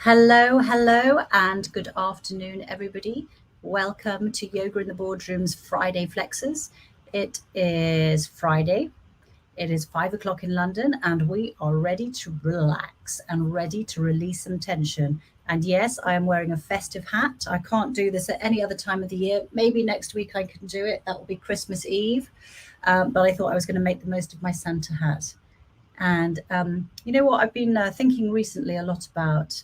Hello, and good afternoon, everybody. Welcome to Yoga in the Boardroom's Friday Flexes. It is Friday. It is 5 o'clock in London, and we are ready to relax and ready to release some tension. And yes, I am wearing a festive hat. I can't do this at any other time of the year. Maybe next week I can do it. That will be Christmas Eve. But I thought I was going to make the most of my Santa hat. And you know what? I've been thinking recently a lot about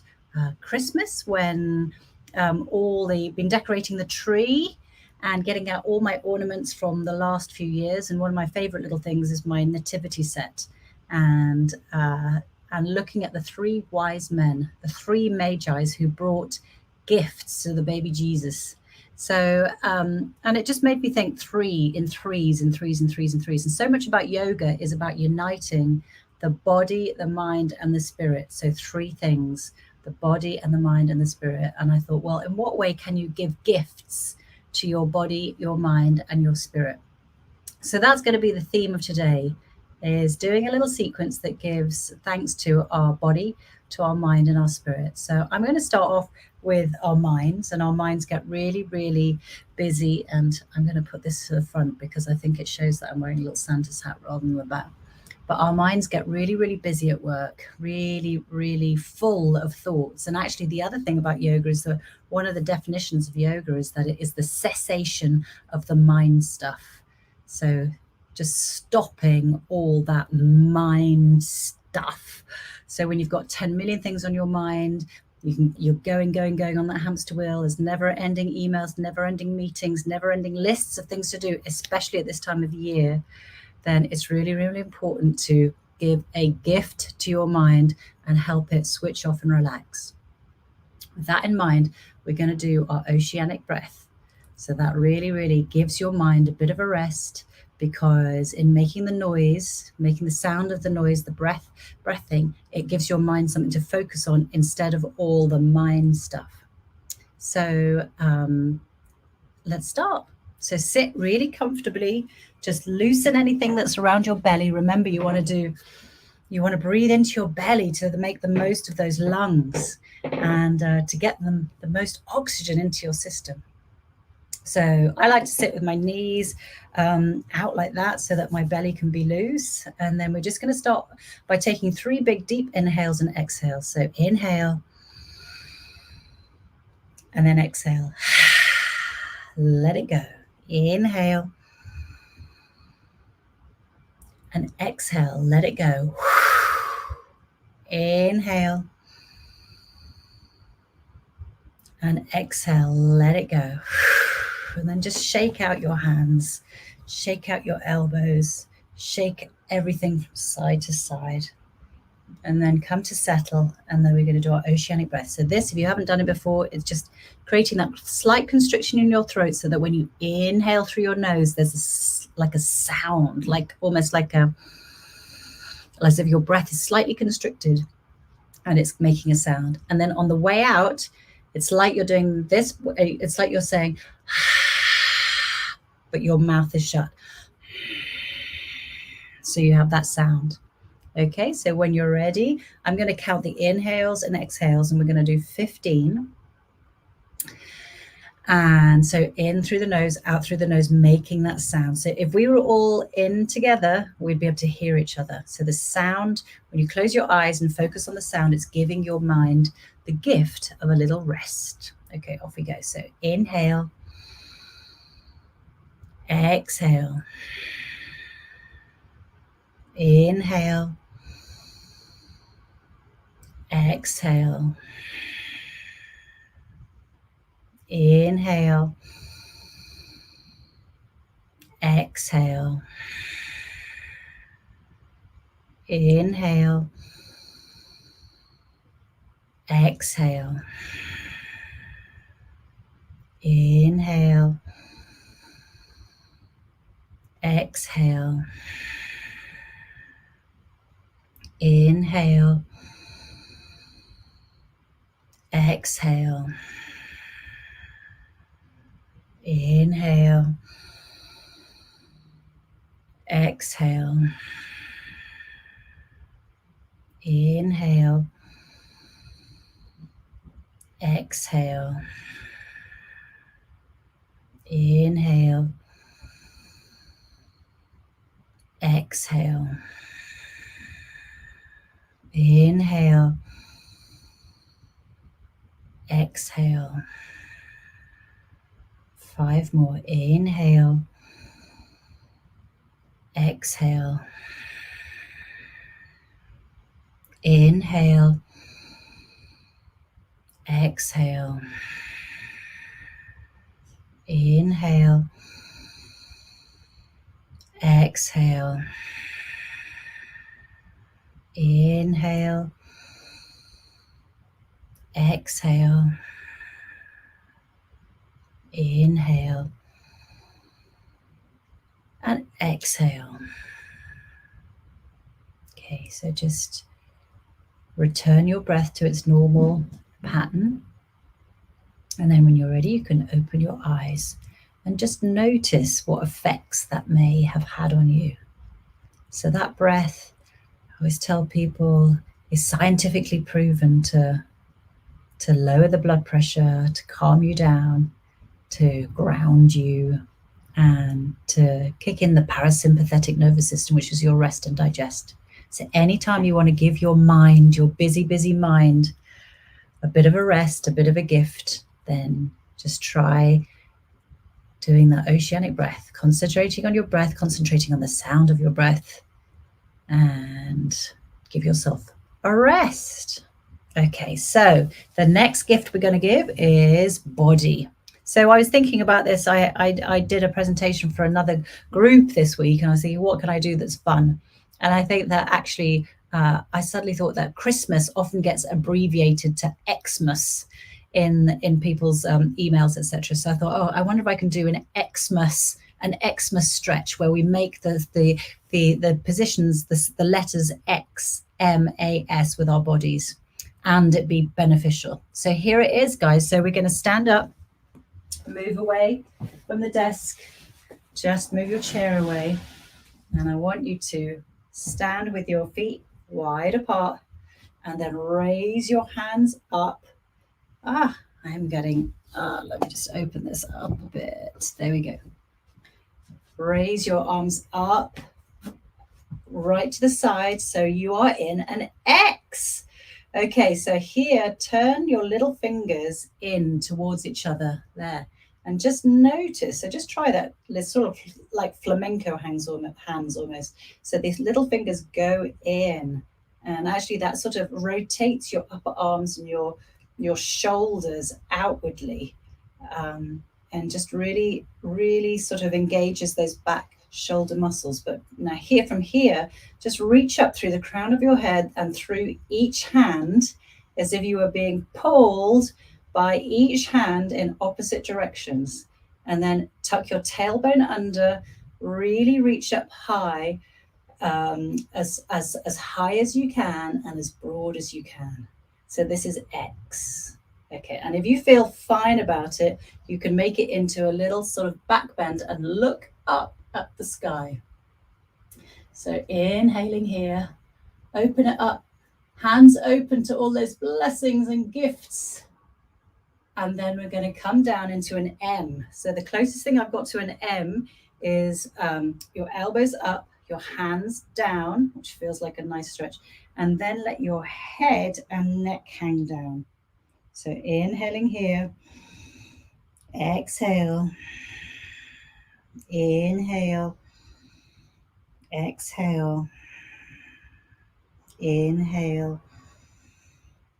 Christmas when been decorating the tree and getting out all my ornaments from the last few years. And one of my favorite little things is my nativity set. And and looking at the three wise men, the three magi's who brought gifts to the baby Jesus. So, and it just made me think three in threes and threes and threes and threes. And so much about yoga is about uniting the body, the mind, and the spirit. So, three things: the body and the mind and the spirit. And I thought, well, in what way can you give gifts to your body, your mind, and your spirit? So that's going to be the theme of today, is doing a little sequence that gives thanks to our body, to our mind, and our spirit. So I'm going to start off with our minds, and our minds get really, really busy. And I'm going to put this to the front because I think it shows that I'm wearing a little Santa's hat rather than the back. But our minds get really, really busy at work, really, really full of thoughts. And actually, the other thing about yoga is that one of the definitions of yoga is that it is the cessation of the mind stuff. So just stopping all that mind stuff. So when you've got 10 million things on your mind, you're going on that hamster wheel. There's never ending emails, never ending meetings, never ending lists of things to do, especially at this time of year. Then it's really, really important to give a gift to your mind and help it switch off and relax. With that in mind, we're going to do our oceanic breath. So that really, really gives your mind a bit of a rest, because in making the noise, making the sound of the noise, the breathing, it gives your mind something to focus on instead of all the mind stuff. So let's start. So sit really comfortably. Just loosen anything that's around your belly. Remember, you want to breathe into your belly to make the most of those lungs and to get them the most oxygen into your system. So I like to sit with my knees out like that so that my belly can be loose. And then we're just going to start by taking 3 big deep inhales and exhales. So inhale and then exhale. Let it go. Inhale and exhale. Let it go. Inhale and exhale. Let it go. And then just shake out your hands, shake out your elbows, shake everything from side to side. And then come to settle, and then we're going to do our oceanic breath. So this, if you haven't done it before, it's just creating that slight constriction in your throat so that when you inhale through your nose, there's like a sound, like almost like as if your breath is slightly constricted and it's making a sound. And then on the way out, it's like you're doing this. It's like you're saying, but your mouth is shut. So you have that sound. Okay, so when you're ready, I'm going to count the inhales and exhales, and we're going to do 15. And so in through the nose, out through the nose, making that sound. So if we were all in together, we'd be able to hear each other. So the sound, when you close your eyes and focus on the sound, it's giving your mind the gift of a little rest. Okay, off we go. So inhale, exhale, inhale, exhale, inhale, exhale, inhale, exhale, inhale, exhale, inhale, exhale, inhale, exhale, inhale, exhale, inhale, exhale, inhale, exhale. 5 more. Inhale, exhale, inhale, exhale, inhale, exhale, inhale, exhale, inhale, and exhale. Okay, so just return your breath to its normal pattern. And then when you're ready, you can open your eyes and just notice what effects that may have had on you. So that breath, I always tell people, is scientifically proven to lower the blood pressure, to calm you down, to ground you, and to kick in the parasympathetic nervous system, which is your rest and digest. So anytime you want to give your mind, your busy, busy mind, a bit of a rest, a bit of a gift, then just try doing that oceanic breath, concentrating on your breath, concentrating on the sound of your breath, and give yourself a rest. Okay, so the next gift we're going to give is body. So I was thinking about this. I did a presentation for another group this week, and I was thinking, what can I do that's fun? And I think that actually, I suddenly thought that Christmas often gets abbreviated to Xmas in people's emails, etc. So I thought, oh, I wonder if I can do an Xmas stretch where we make the positions, the letters X, M, A, S with our bodies, and it be beneficial. So here it is, guys. So we're going to stand up, move away from the desk, just move your chair away, and I want you to stand with your feet wide apart and then raise your hands up. I'm getting, let me just open this up a bit. There we go. Raise your arms up, right to the side, so you are in an X. Okay, so here, turn your little fingers in towards each other there. And just notice, so just try that, sort of like flamenco hands almost. So these little fingers go in, and actually that sort of rotates your upper arms and your shoulders outwardly, and just really, really sort of engages those back shoulder muscles. But now here, from here, just reach up through the crown of your head and through each hand as if you were being pulled by each hand in opposite directions. And then tuck your tailbone under, really reach up high, as high as you can and as broad as you can. So this is X. Okay, and if you feel fine about it, you can make it into a little sort of back bend and look up at the sky. So inhaling here, open it up, hands open to all those blessings and gifts. And then we're going to come down into an M. So the closest thing I've got to an M is your elbows up, your hands down, which feels like a nice stretch, and then let your head and neck hang down. So inhaling here, exhale, inhale, exhale, inhale,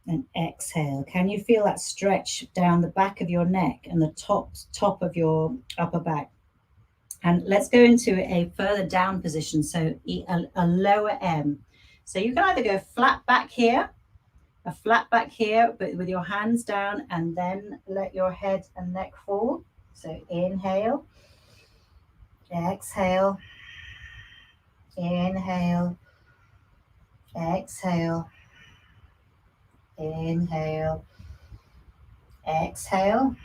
and exhale. Can you feel that stretch down the back of your neck and the top of your upper back? And let's go into a further down position, so a lower M. So you can either go flat back here, a flat back here, but with your hands down, and then let your head and neck fall. So inhale, exhale, inhale, exhale, inhale, exhale.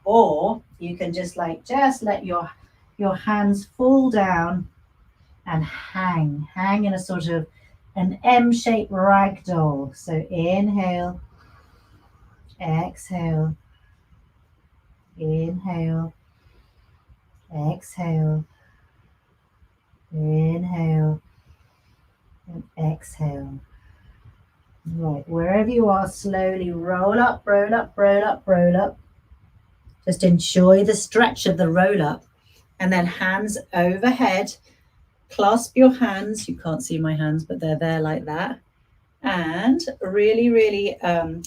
Or you can just let your hands fall down and hang in a sort of an M-shaped ragdoll. So inhale, exhale, inhale, exhale, inhale, and exhale. Right, wherever you are, slowly roll up, roll up, roll up, roll up. Just enjoy the stretch of the roll up. And then hands overhead. Clasp your hands. You can't see my hands, but they're there like that. And really, really,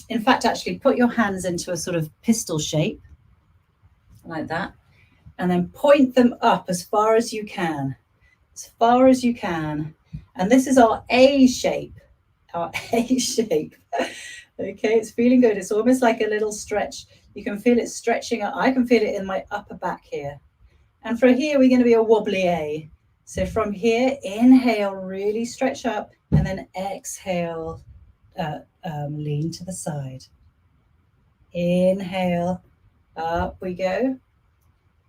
in fact, actually put your hands into a sort of pistol shape, like that. And then point them up as far as you can. As far as you can. And this is our A shape. Our A shape. Okay, it's feeling good. It's almost like a little stretch. You can feel it stretching up. I can feel it in my upper back here. And from here, we're going to be a wobbly A. So from here, inhale, really stretch up, and then exhale, lean to the side. Inhale, up we go.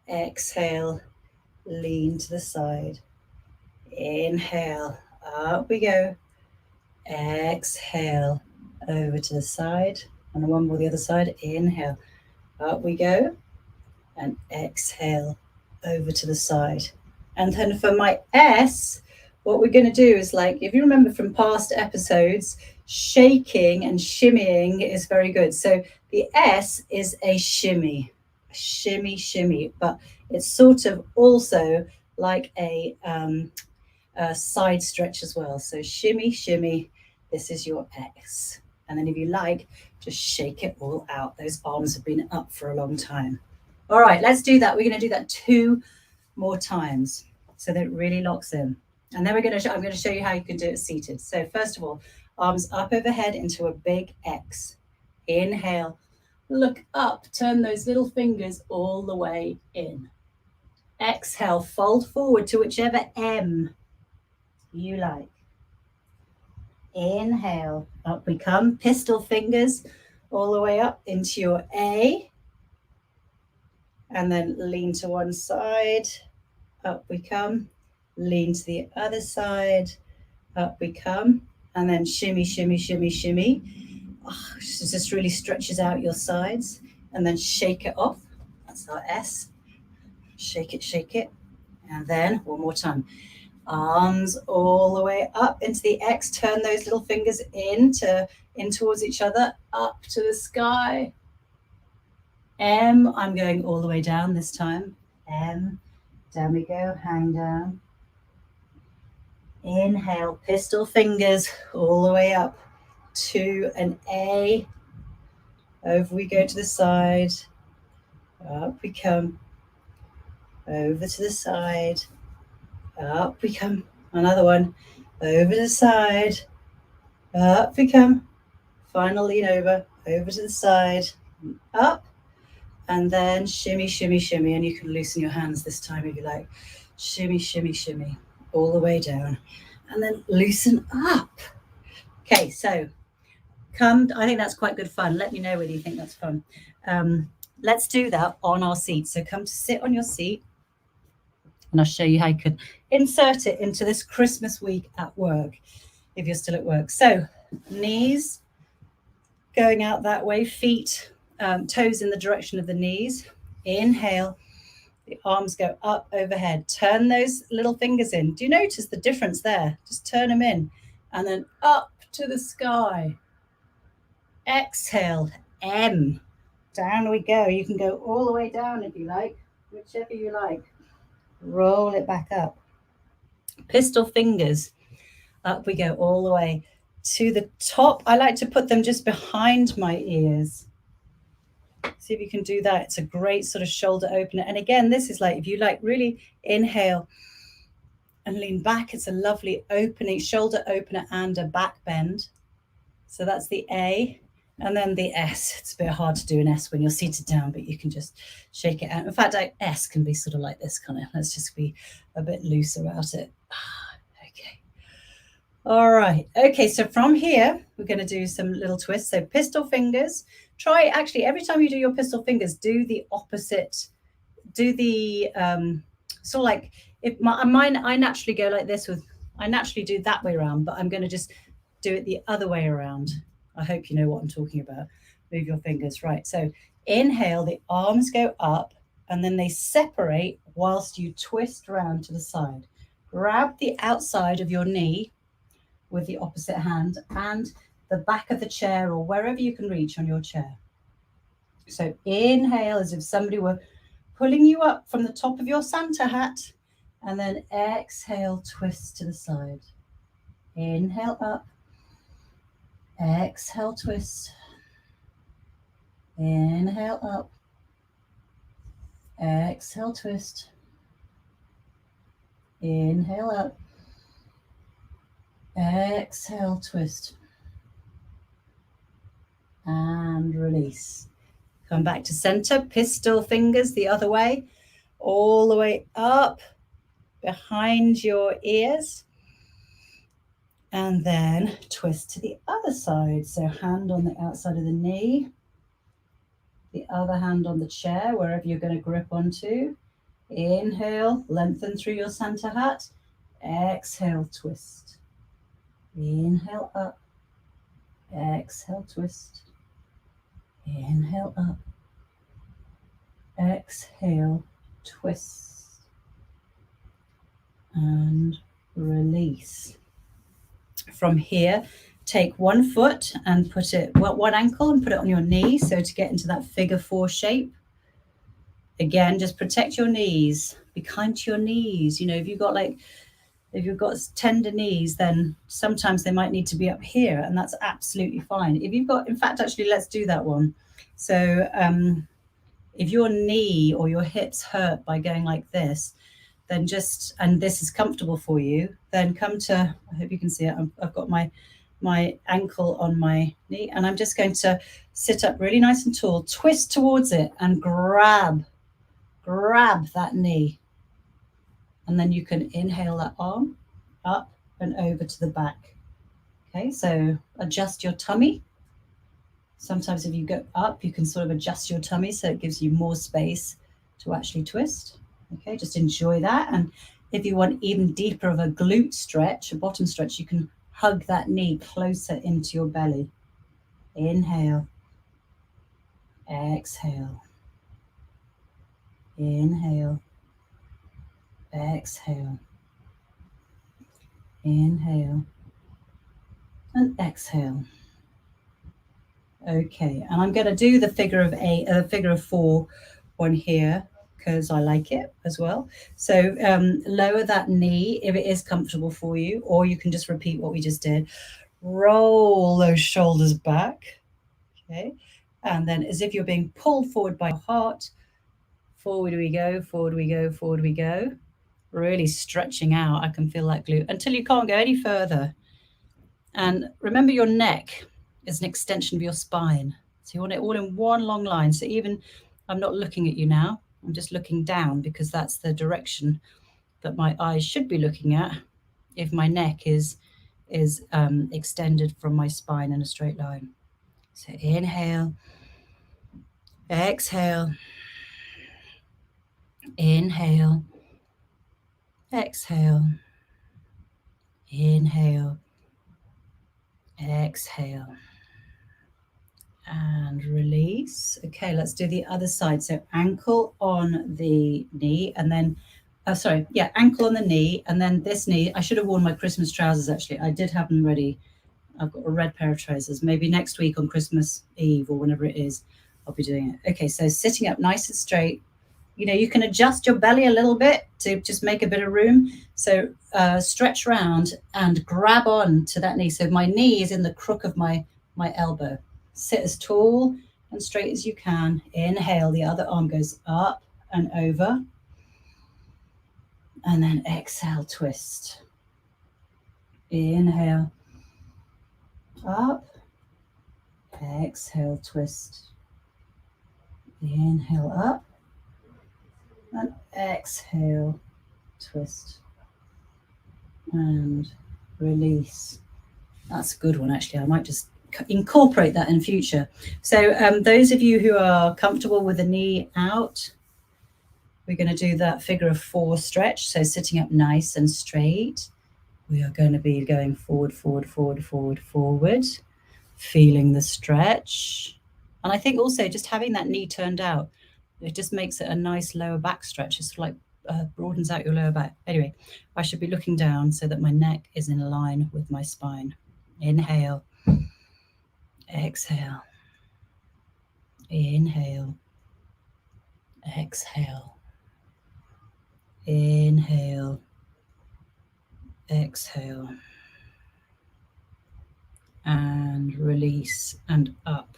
Exhale, lean to the side. Inhale, up we go. Exhale, over to the side. And one more the other side. Inhale, up we go. And exhale, over to the side. And then for my S, what we're going to do is, like, if you remember from past episodes, shaking and shimmying is very good. So the S is a shimmy, shimmy, but it's sort of also like a side stretch as well. So shimmy, shimmy, this is your S. And then if you like, just shake it all out. Those arms have been up for a long time. All right, let's do that. We're going to do that 2 more times so that it really locks in. And then I'm going to show you how you can do it seated. So first of all, arms up overhead into a big X. Inhale, look up, turn those little fingers all the way in. Exhale, fold forward to whichever M you like. Inhale, up we come, pistol fingers all the way up into your A. And then lean to one side, up we come, lean to the other side, up we come, and then shimmy, shimmy, shimmy, shimmy. Oh, just really stretches out your sides, and then shake it off. That's our S. Shake it, and then one more time. Arms all the way up into the X, turn those little fingers in towards each other, up to the sky. M, I'm going all the way down this time. M, down we go, hang down. Inhale, pistol fingers all the way up to an A. Over we go to the side. Up we come. Over to the side. Up we come. Another one. Over to the side. Up we come. Final lean over to the side. Up. And then shimmy, shimmy, shimmy. And you can loosen your hands this time if you like. Shimmy, shimmy, shimmy. All the way down. And then loosen up. Okay, so come. I think that's quite good fun. Let me know whether you think that's fun. Let's do that on our seat. So come to sit on your seat. And I'll show you how you can insert it into this Christmas week at work, if you're still at work. So knees going out that way, feet, toes in the direction of the knees. Inhale, the arms go up overhead. Turn those little fingers in. Do you notice the difference there? Just turn them in. And then up to the sky. Exhale, M. Down we go. You can go all the way down if you like, whichever you like. Roll it back up. Pistol fingers. Up we go all the way to the top. I like to put them just behind my ears. See if you can do that. It's a great sort of shoulder opener. And again, this is like, if you like, really inhale and lean back. It's a lovely opening, shoulder opener and a back bend. So that's the A. And then the S. It's a bit hard to do an S when you're seated down, but you can just shake it out. In fact, S can be sort of like this kind of. Let's just be a bit loose about it. Okay. All right. Okay, so from here, we're going to do some little twists. So pistol fingers. Try, actually, every time you do your pistol fingers, do the opposite. Do the, sort of like, I naturally go like this I naturally do that way around, but I'm going to just do it the other way around. I hope you know what I'm talking about. Move your fingers. Right. So inhale, the arms go up and then they separate whilst you twist round to the side. Grab the outside of your knee with the opposite hand and the back of the chair or wherever you can reach on your chair. So inhale as if somebody were pulling you up from the top of your Santa hat, and then exhale, twist to the side. Inhale up, exhale, twist. Inhale up, exhale, twist. Inhale up, exhale, twist. And release. Come back to center, pistol fingers the other way, all the way up behind your ears. And then twist to the other side. So hand on the outside of the knee, the other hand on the chair, wherever you're going to grip onto. Inhale, lengthen through your Santa hat. Exhale, twist. Inhale up. Exhale, twist. Inhale up. Exhale, twist. And release. From here, take one foot and put it, one ankle and put it on your knee. So to get into that figure 4 shape. Again, just protect your knees. Be kind to your knees. You know, if you've got tender knees, then sometimes they might need to be up here, and that's absolutely fine. If you've got, in fact, actually, let's do that one. So if your knee or your hips hurt by going like this, then just, and this is comfortable for you, then come to, I hope you can see it, I've got my ankle on my knee, and I'm just going to sit up really nice and tall, twist towards it and grab that knee. And then you can inhale that arm up and over to the back. Okay, so adjust your tummy. Sometimes if you go up, you can sort of adjust your tummy so it gives you more space to actually twist. Okay, just enjoy that. And if you want even deeper of a glute stretch, a bottom stretch, you can hug that knee closer into your belly. Inhale. Exhale. Inhale. Exhale. Inhale. And exhale. Okay, and I'm going to do the figure of 4 one here because I like it as well. So lower that knee if it is comfortable for you, or you can just repeat what we just did. Roll those shoulders back. Okay, and then as if you're being pulled forward by your heart, forward we go, forward we go, forward we go. Really stretching out. I can feel that glute until you can't go any further. And remember, your neck is an extension of your spine. So you want it all in one long line. So even, I'm not looking at you now, I'm just looking down because that's the direction that my eyes should be looking at if my neck is extended from my spine in a straight line. So inhale, exhale, inhale, exhale, inhale, exhale, and release. Okay, let's do the other side. So ankle on the knee, and then ankle on the knee, and then this knee. I should have worn my Christmas trousers, actually. I did have them ready. I've got a red pair of trousers. Maybe next week on Christmas Eve or whenever it is, I'll be doing it. Okay, so sitting up nice and straight. You know, you can adjust your belly a little bit to just make a bit of room. So stretch around and grab on to that knee. So my knee is in the crook of my elbow. Sit as tall and straight as you can. Inhale, the other arm goes up and over. And then exhale, twist. Inhale, up. Exhale, twist. Inhale, up. And exhale, twist. And release. That's a good one, actually. I might just incorporate that in future. So those of you who are comfortable with the knee out, we're going to do that figure of 4 stretch. So sitting up nice and straight. We are going to be going forward, forward, forward, forward, forward. Feeling the stretch. And I think also just having that knee turned out, it just makes it a nice lower back stretch. It's sort of like broadens out your lower back. Anyway, I should be looking down so that my neck is in line with my spine. Inhale, exhale, inhale, exhale, inhale, exhale, and release and up.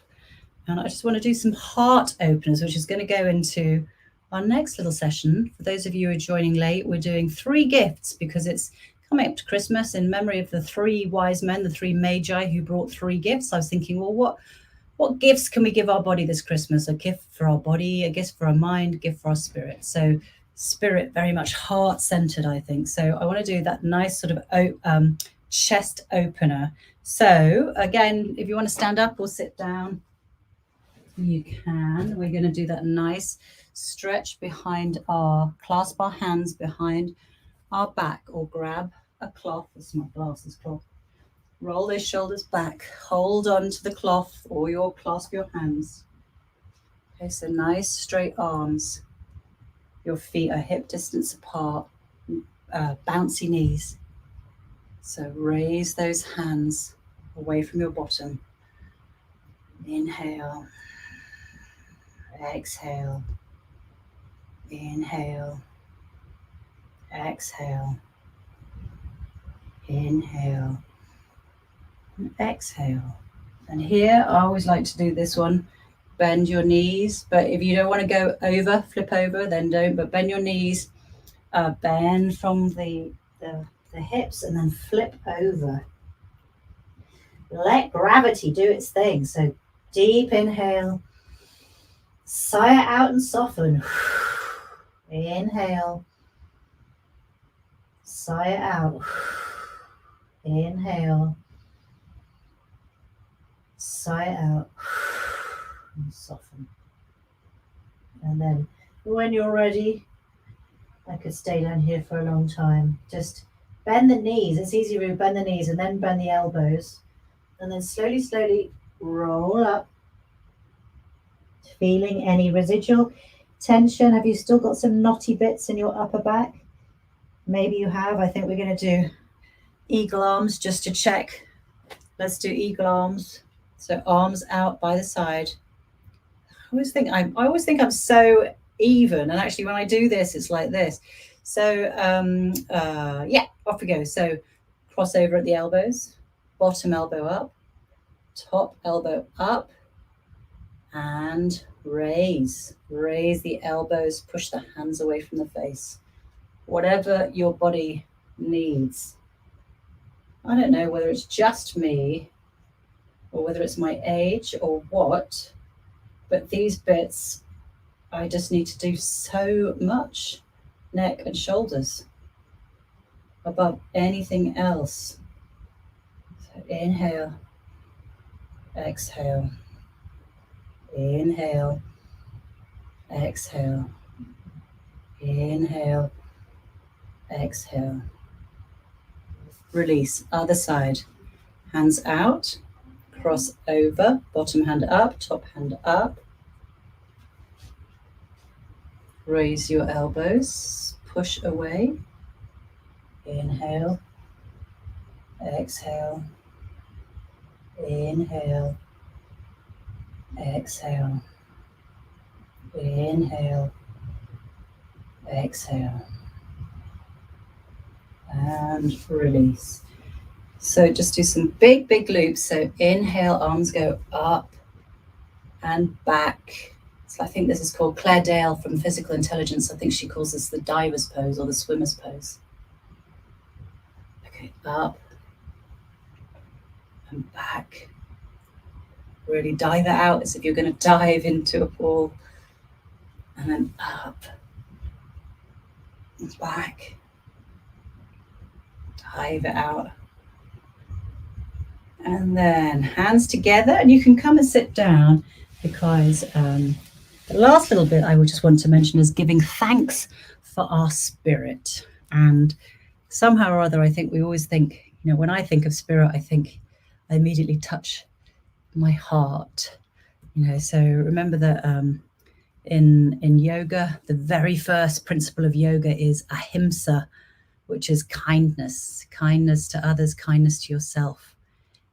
And I just want to do some heart openers, which is going to go into our next little session. For those of you who are joining late, we're doing 3 gifts because it's coming up to Christmas in memory of the 3 wise men, the 3 magi who brought 3 gifts. I was thinking, well, what gifts can we give our body this Christmas? A gift for our body, a gift for our mind, a gift for our spirit. So spirit, very much heart-centered, I think. So I want to do that nice sort of chest opener. So again, if you want to stand up or sit down, you can. We're going to do that nice stretch behind clasp our hands behind our back, or grab a cloth. This is my glasses cloth. Roll those shoulders back, hold on to the cloth or clasp your hands. Okay, so nice straight arms. Your feet are hip distance apart, bouncy knees. So raise those hands away from your bottom. Inhale. Exhale, inhale, exhale, inhale, and exhale. And here, I always like to do this one, bend your knees, but if you don't want to go over, flip over, then don't, but bend your knees, bend from the hips and then flip over. Let gravity do its thing. So deep inhale. Sigh it out and soften. Inhale. Sigh it out. Inhale. Sigh it out. And soften. And then when you're ready, I could stay down here for a long time. Just bend the knees. It's easy to bend the knees and then bend the elbows. And then slowly, slowly roll up. Feeling any residual tension? Have you still got some knotty bits in your upper back? Maybe you have. I think we're going to do eagle arms just to check. Let's do eagle arms. So arms out by the side. I always think I'm so even, and actually when I do this, it's like this. So yeah, off we go. So cross over at the elbows, bottom elbow up, top elbow up, and raise the elbows, push the hands away from the face, whatever your body needs. I don't know whether it's just me or whether it's my age or what, but these bits I just need to do so much. Neck and shoulders above anything else. So inhale, exhale, inhale, exhale, inhale, exhale. Release, other side. Hands out, cross over, bottom hand up, top hand up. Raise your elbows, push away. Inhale, exhale, inhale, exhale, inhale, exhale, and release. So just do some big, big loops. So inhale, arms go up and back. So I think this is called Claire Dale from Physical Intelligence. I think she calls this the diver's pose or the swimmer's pose. Okay, up and back. Really dive it out as if you're going to dive into a pool. And then up and back. Dive it out. And then hands together, and you can come and sit down because the last little bit I would just want to mention is giving thanks for our spirit. And somehow or other, I think we always think, when I think of spirit, I immediately touch my heart. So remember that in yoga, the very first principle of yoga is ahimsa, which is kindness to others, kindness to yourself.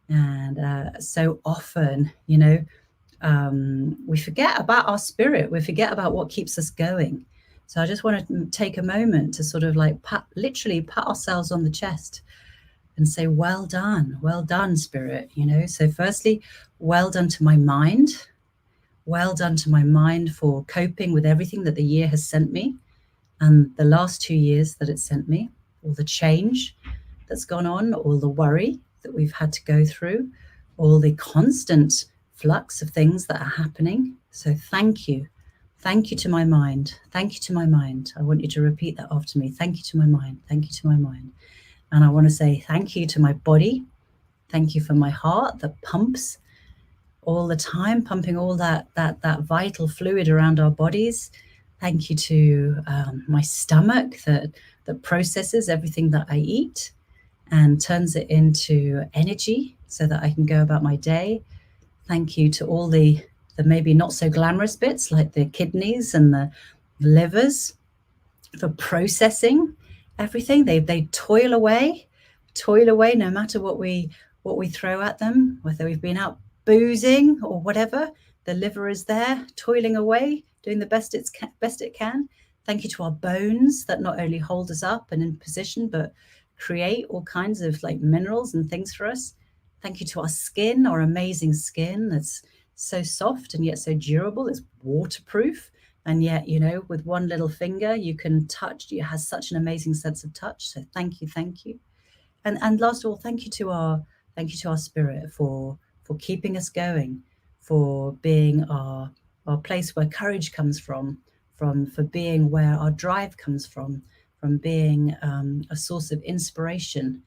And so often, we forget about our spirit. We forget about what keeps us going. So I just want to take a moment to sort of like literally pat ourselves on the chest and say, well done, spirit. So firstly, well done to my mind. Well done to my mind for coping with everything that the year has sent me, and the last 2 years that it sent me, all the change that's gone on, all the worry that we've had to go through, all the constant flux of things that are happening. So thank you. Thank you to my mind. Thank you to my mind. I want you to repeat that after me. Thank you to my mind. Thank you to my mind. And I want to say thank you to my body. Thank you for my heart that pumps all the time, pumping all that vital fluid around our bodies. Thank you to my stomach that processes everything that I eat and turns it into energy so that I can go about my day. Thank you to all the maybe not so glamorous bits like the kidneys and the livers for processing everything. They toil away no matter what we throw at them, whether we've been out boozing or whatever. The liver is there toiling away, doing the best it can. Thank you to our bones that not only hold us up and in position, but create all kinds of like minerals and things for us. Thank you to our skin, our amazing skin that's so soft and yet so durable. It's waterproof. And yet, with one little finger, you can touch. It has such an amazing sense of touch. So thank you. And last of all, thank you to our spirit for keeping us going, for being our place where courage comes from for being where our drive comes from being a source of inspiration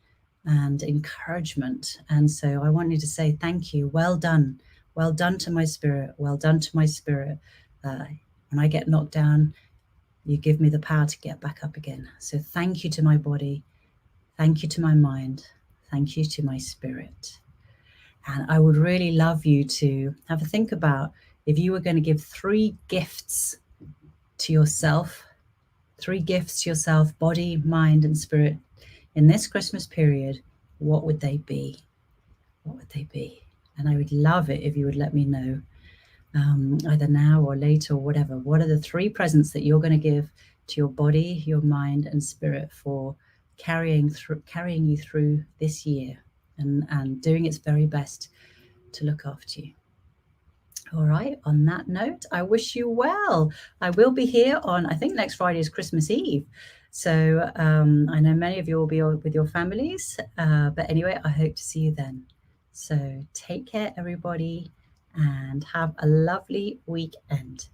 and encouragement. And so I want you to say thank you. Well done to my spirit. Well done to my spirit. When I get knocked down, you give me the power to get back up again. So thank you to my body. Thank you to my mind. Thank you to my spirit. And I would really love you to have a think about if you were going to give 3 gifts to yourself, 3 gifts to yourself, body, mind, and spirit, in this Christmas period, what would they be? What would they be? And I would love it if you would let me know. Either now or later or whatever. What are the 3 presents that you're going to give to your body, your mind, and spirit for carrying you through this year and doing its very best to look after you? All right, on that note, I wish you well. I will be here on, I think next Friday is Christmas Eve. So I know many of you will be with your families. But anyway, I hope to see you then. So take care, everybody, and have a lovely weekend.